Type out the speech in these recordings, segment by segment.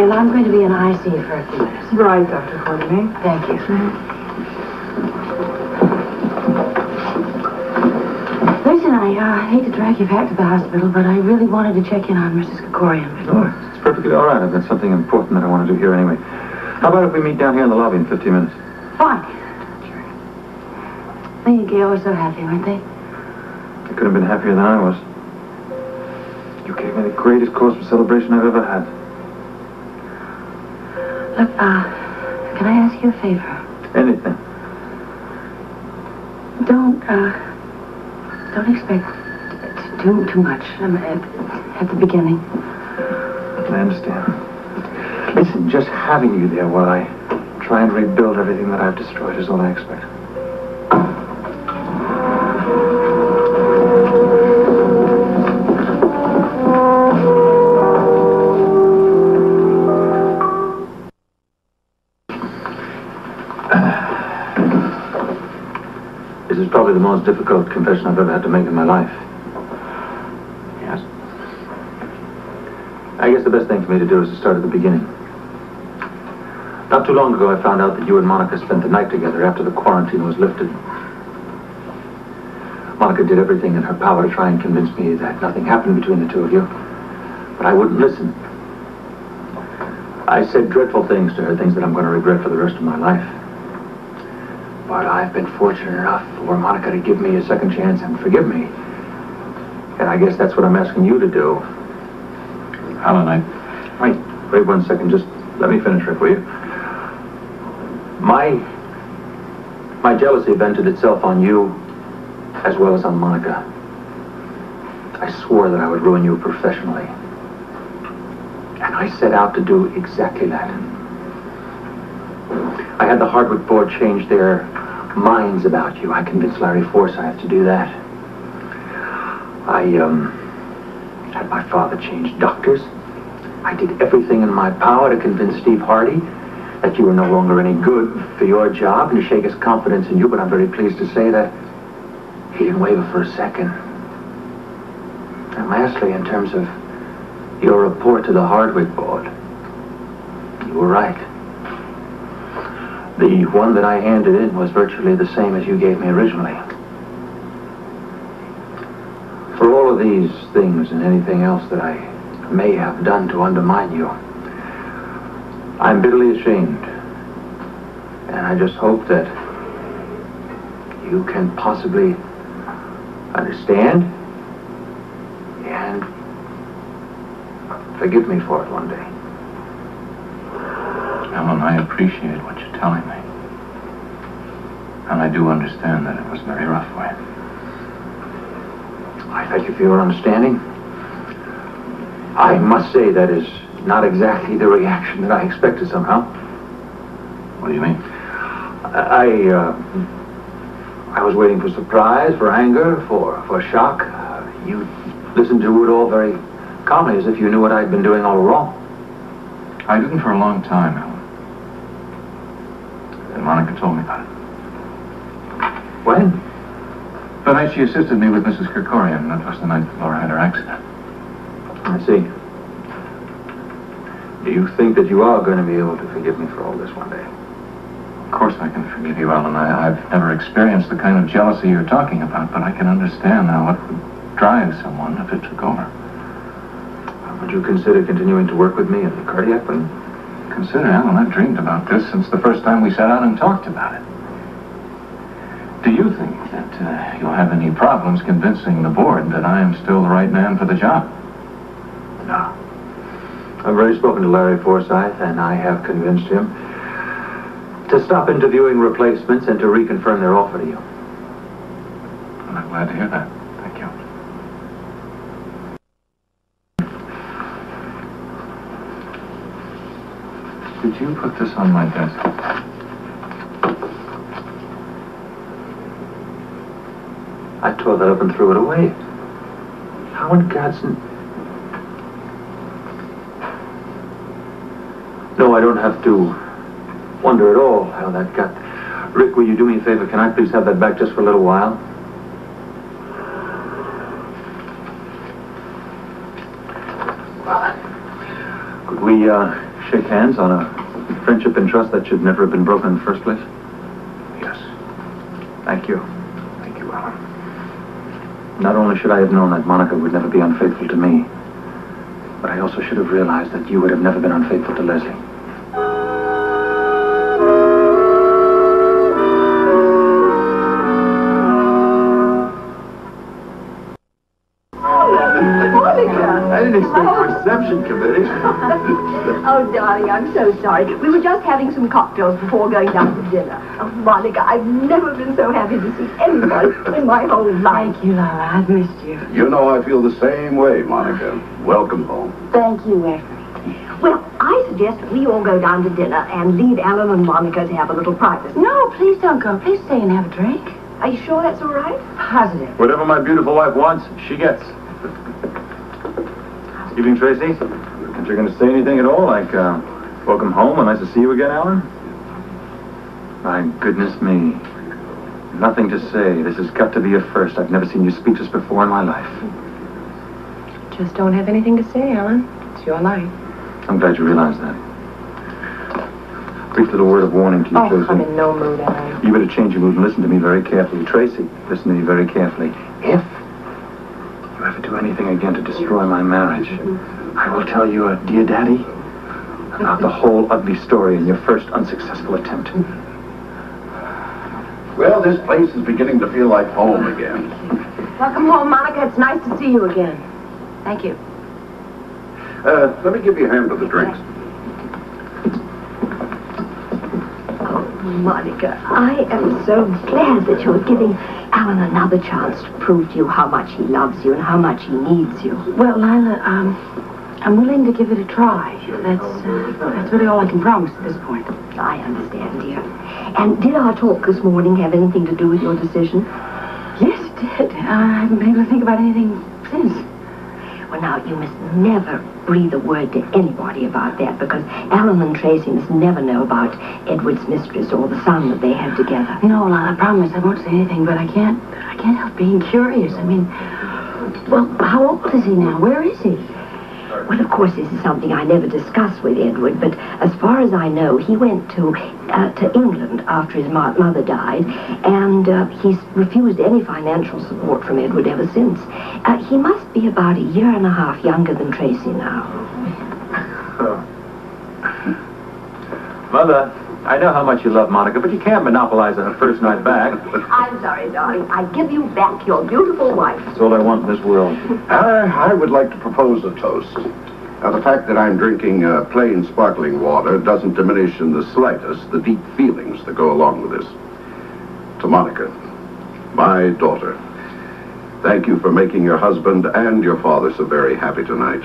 and I'm going to be in IC for a few minutes. Right, Dr. Courtenay. Thank you. Listen, I hate to drag you back to the hospital, but I really wanted to check in on Mrs. Krikorian before. Oh, it's perfectly all right. I've got something important that I want to do here anyway. How about if we meet down here in the lobby in 15 minutes? Fine. Lee and Gail were so happy, weren't they? They could have been happier than I was. You gave me the greatest cause for celebration I've ever had. Look, can I ask you a favor? Anything. Don't expect too much at the beginning. I understand. Listen, just having you there while I try and rebuild everything that I've destroyed is all I expect. This is probably the most difficult confession I've ever had to make in my life. Yes. I guess the best thing for me to do is to start at the beginning. Not too long ago, I found out that you and Monica spent the night together after the quarantine was lifted. Monica did everything in her power to try and convince me that nothing happened between the two of you, but I wouldn't listen. I said dreadful things to her, things that I'm going to regret for the rest of my life. But I've been fortunate enough for Monica to give me a second chance and forgive me. And I guess that's what I'm asking you to do. Alan, Wait 1 second, just let me finish, Rick, will you? My jealousy vented itself on you as well as on Monica. I swore that I would ruin you professionally. And I set out to do exactly that. I had the Hardwick board change their minds about you. I convinced Larry Forsythe to do that. I had my father change doctors. I did everything in my power to convince Steve Hardy that you were no longer any good for your job and to shake his confidence in you, but I'm very pleased to say that he didn't waver for a second. And lastly, in terms of your report to the Hardwick board, you were right. The one that I handed in was virtually the same as you gave me originally. For all of these things and anything else that I may have done to undermine you, I'm bitterly ashamed. And I just hope that you can possibly understand and forgive me for it one day. Alan, I appreciate what you're telling me. And I do understand that it was very rough for you. I thank you for your understanding. I must say that is not exactly the reaction that I expected somehow. What do you mean? I was waiting for surprise, for anger, for shock. You listened to it all very calmly, as if you knew what I'd been doing all along. I didn't for a long time, Alan. And Monica told me about it. When? The night she assisted me with Mrs. Krikorian. That was the night Laura had her accident. I see. Do you think that you are going to be able to forgive me for all this one day? Of course I can forgive you, Alan. I've never experienced the kind of jealousy you're talking about, but I can understand now what would drive someone if it took over. Would you consider continuing to work with me at the cardiac wing? Consider, Alan, I've dreamed about this since the first time we sat down and talked about it. Do you think that you'll have any problems convincing the board that I am still the right man for the job? No. I've already spoken to Larry Forsythe, and I have convinced him to stop interviewing replacements and to reconfirm their offer to you. Well, I'm glad to hear that. Thank you. Could you put this on my desk? I tore that up and threw it away. How in God's... No, I don't have to wonder at all how that got... Rick, will you do me a favor? Can I please have that back just for a little while? Well, could we shake hands on a friendship and trust that should never have been broken in the first place? Yes. Thank you. Thank you, Alan. Not only should I have known that Monica would never be unfaithful to me, but I also should have realized that you would have never been unfaithful to Leslie. I didn't expect reception committee. Oh, darling, I'm so sorry. We were just having some cocktails before going down to dinner. Oh, Monica, I've never been so happy to see anybody in my whole life. Thank you, Laura. I've missed you. You know I feel the same way, Monica. Welcome home. Thank you, Effie. Well, I suggest we all go down to dinner and leave Alan and Monica to have a little privacy. No, please don't go. Please stay and have a drink. Are you sure that's all right? Positive. Whatever my beautiful wife wants, she gets. Evening, Tracy. If you're going to say anything at all, like, welcome home and nice to see you again, Alan? My goodness me. Nothing to say. This has got to be a first. I've never seen you speechless before in my life. Just don't have anything to say, Alan. It's your life. I'm glad you realize that. Brief little word of warning to you, Oh, Tracy. I'm in no mood, Alan. You better change your mood and listen to me very carefully. Tracy, listen to me very carefully. If you ever do anything again to destroy my marriage, I will tell your dear daddy about the whole ugly story in your first unsuccessful attempt. Well, this place is beginning to feel like home again. Welcome home, Monica. It's nice to see you again. Thank you. Let me give you a hand with the drinks. Monica, I am so glad that you're giving Alan another chance to prove to you how much he loves you and how much he needs you. Well, Lila, I'm willing to give it a try. That's really all I can promise at this point. I understand, dear. And did our talk this morning have anything to do with your decision? Yes, it did. I haven't been able to think about anything since. Well, now, you must never breathe a word to anybody about that, because Alan and Tracy must never know about Edward's mistress or the son that they had together. No, Lila, I promise I won't say anything, but I can't help being curious. I mean, well, how old is he now? Where is he? Well, of course, this is something I never discussed with Edward, but as far as I know, he went to England after his mother died, and he's refused any financial support from Edward ever since. He must be about a year and a half younger than Tracy now. Mother, I know how much you love Monica, but you can't monopolize her first night back. I'm sorry, darling. I give you back your beautiful wife. That's all I want in this world. I would like to propose a toast. Now, the fact that I'm drinking plain sparkling water doesn't diminish in the slightest the deep feelings that go along with this. To Monica, my daughter, thank you for making your husband and your father so very happy tonight.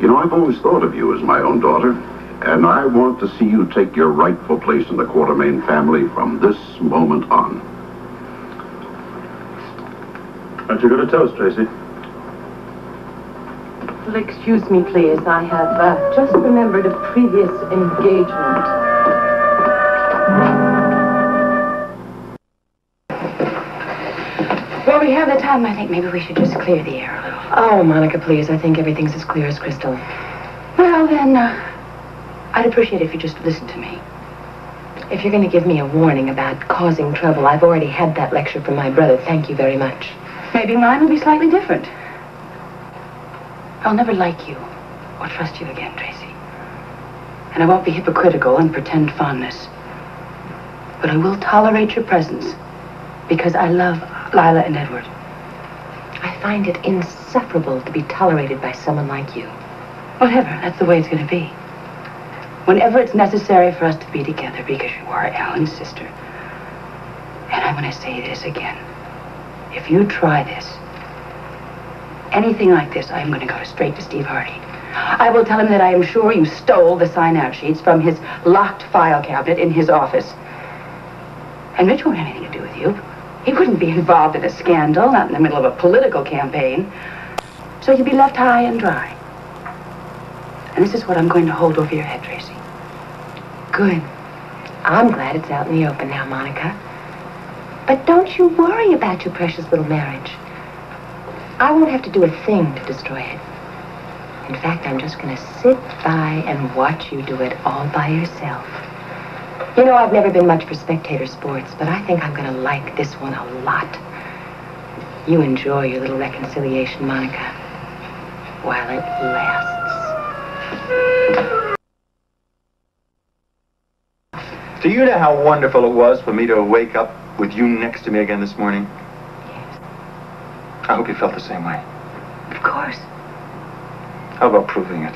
You know, I've always thought of you as my own daughter, and I want to see you take your rightful place in the Quartermain family from this moment on. Aren't you going to toast, Tracy? Well, excuse me, please. I have just remembered a previous engagement. Well, we have the time. I think maybe we should just clear the air a little. Oh, Monica, please. I think everything's as clear as crystal. Well, then, I'd appreciate it if you just listen to me. If you're going to give me a warning about causing trouble, I've already had that lecture from my brother. Thank you very much. Maybe mine will be slightly different. I'll never like you or trust you again, Tracy. And I won't be hypocritical and pretend fondness. But I will tolerate your presence because I love Lila and Edward. I find it insufferable to be tolerated by someone like you. Whatever, that's the way it's going to be. Whenever it's necessary for us to be together, because you are Alan's sister. And I'm going to say this again. If you try this, anything like this, I'm going to go straight to Steve Hardy. I will tell him that I am sure you stole the sign-out sheets from his locked file cabinet in his office. And Rich won't have anything to do with you. He wouldn't be involved in a scandal, not in the middle of a political campaign. So you'll be left high and dry. And this is what I'm going to hold over your head, Tracy. Good. I'm glad it's out in the open now, Monica. But don't you worry about your precious little marriage. I won't have to do a thing to destroy it. In fact, I'm just going to sit by and watch you do it all by yourself. You know, I've never been much for spectator sports, but I think I'm going to like this one a lot. You enjoy your little reconciliation, Monica, while it lasts. Do you know how wonderful it was for me to wake up with you next to me again this morning? Yes. I hope you felt the same way. Of course. How about proving it?